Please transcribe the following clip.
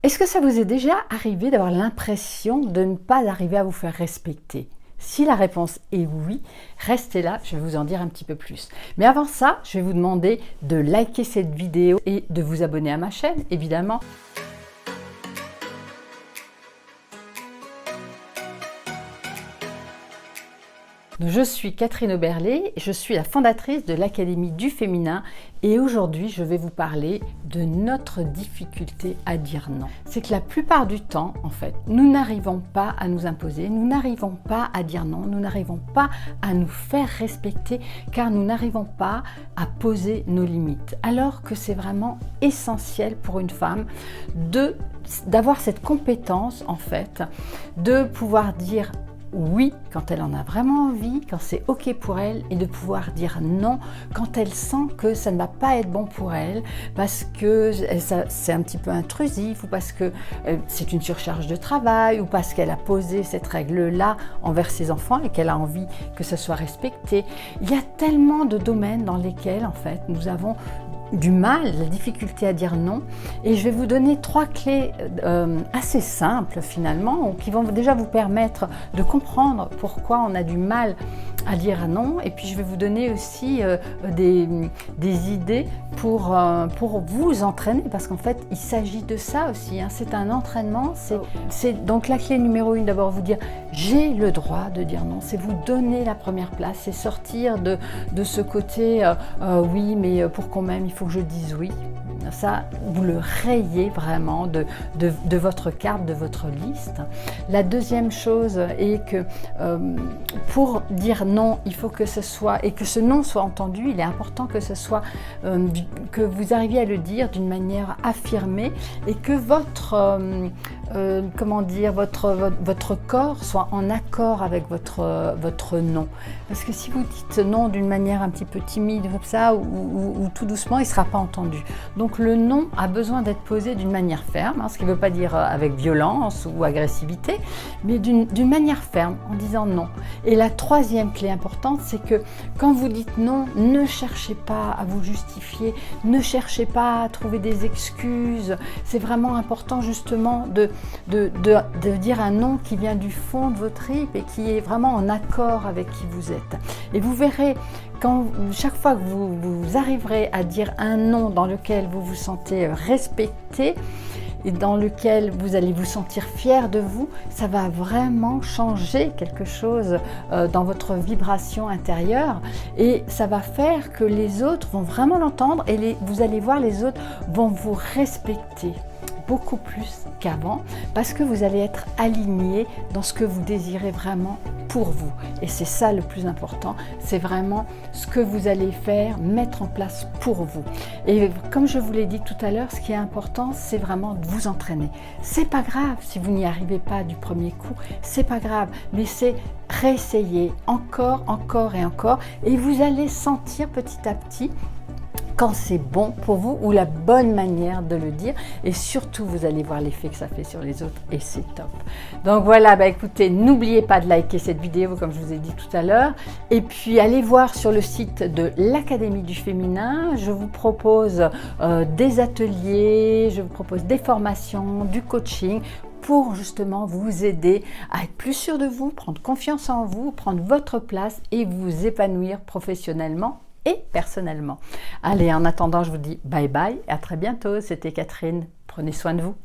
Est-ce que ça vous est déjà arrivé d'avoir l'impression de ne pas arriver à vous faire respecter? Si la réponse est oui, restez là, je vais vous en dire un petit peu plus. Mais avant ça, je vais vous demander de liker cette vidéo et de vous abonner à ma chaîne, évidemment. Je suis Catherine Oberlé, je suis la fondatrice de l'Académie du Féminin et aujourd'hui je vais vous parler de notre difficulté à dire non. C'est que la plupart du temps, en fait, nous n'arrivons pas à nous imposer, nous n'arrivons pas à dire non, nous n'arrivons pas à nous faire respecter car nous n'arrivons pas à poser nos limites. Alors que c'est vraiment essentiel pour une femme d'avoir cette compétence, en fait, de pouvoir dire oui quand elle en a vraiment envie, quand c'est ok pour elle, et de pouvoir dire non quand elle sent que ça ne va pas être bon pour elle parce que c'est un petit peu intrusif ou parce que c'est une surcharge de travail ou parce qu'elle a posé cette règle-là envers ses enfants et qu'elle a envie que ça soit respecté. Il y a tellement de domaines dans lesquels en fait nous avons du mal, la difficulté à dire non, et je vais vous donner 3 clés assez simples finalement, qui vont déjà vous permettre de comprendre pourquoi on a du mal à dire non, et puis je vais vous donner aussi des idées pour vous entraîner, parce qu'en fait il s'agit de ça aussi, hein. C'est un entraînement, c'est donc la clé numéro 1, d'abord vous dire j'ai le droit de dire non, c'est vous donner la première place, c'est sortir de ce côté oui mais pour qu'on m'aime il faut que je dise oui. Ça, vous le rayez vraiment de votre carte, de votre liste. La deuxième chose est que pour dire non, il faut que ce soit, et que ce non soit entendu, il est important que ce soit, que vous arriviez à le dire d'une manière affirmée et que votre votre corps soit en accord avec votre non. Parce que si vous dites non d'une manière un petit peu timide comme ça ou tout doucement, il ne sera pas entendu. Donc le non a besoin d'être posé d'une manière ferme, hein, ce qui ne veut pas dire avec violence ou agressivité, mais d'une manière ferme, en disant non. Et la troisième clé importante, c'est que quand vous dites non, ne cherchez pas à vous justifier, ne cherchez pas à trouver des excuses. C'est vraiment important justement de dire un non qui vient du fond de vos tripes et qui est vraiment en accord avec qui vous êtes. Et vous verrez, chaque fois que vous arriverez à dire un non dans lequel vous vous sentez respecté et dans lequel vous allez vous sentir fier de vous, ça va vraiment changer quelque chose dans votre vibration intérieure et ça va faire que les autres vont vraiment l'entendre et vous allez voir les autres vont vous respecter beaucoup plus qu'avant parce que vous allez être aligné dans ce que vous désirez vraiment pour vous. Et c'est ça le plus important, c'est vraiment ce que vous allez faire, mettre en place pour vous. Et comme je vous l'ai dit tout à l'heure, ce qui est important, c'est vraiment de vous entraîner. C'est pas grave si vous n'y arrivez pas du premier coup, c'est pas grave, mais c'est réessayer encore et vous allez sentir petit à petit quand c'est bon pour vous ou la bonne manière de le dire et surtout vous allez voir l'effet que ça fait sur les autres et c'est top. Donc voilà, écoutez, n'oubliez pas de liker cette vidéo comme je vous ai dit tout à l'heure et puis allez voir sur le site de l'Académie du Féminin, je vous propose des ateliers, je vous propose des formations, du coaching pour justement vous aider à être plus sûr de vous, prendre confiance en vous, prendre votre place et vous épanouir professionnellement et personnellement. Allez, en attendant, je vous dis bye bye, à très bientôt. C'était Catherine, prenez soin de vous.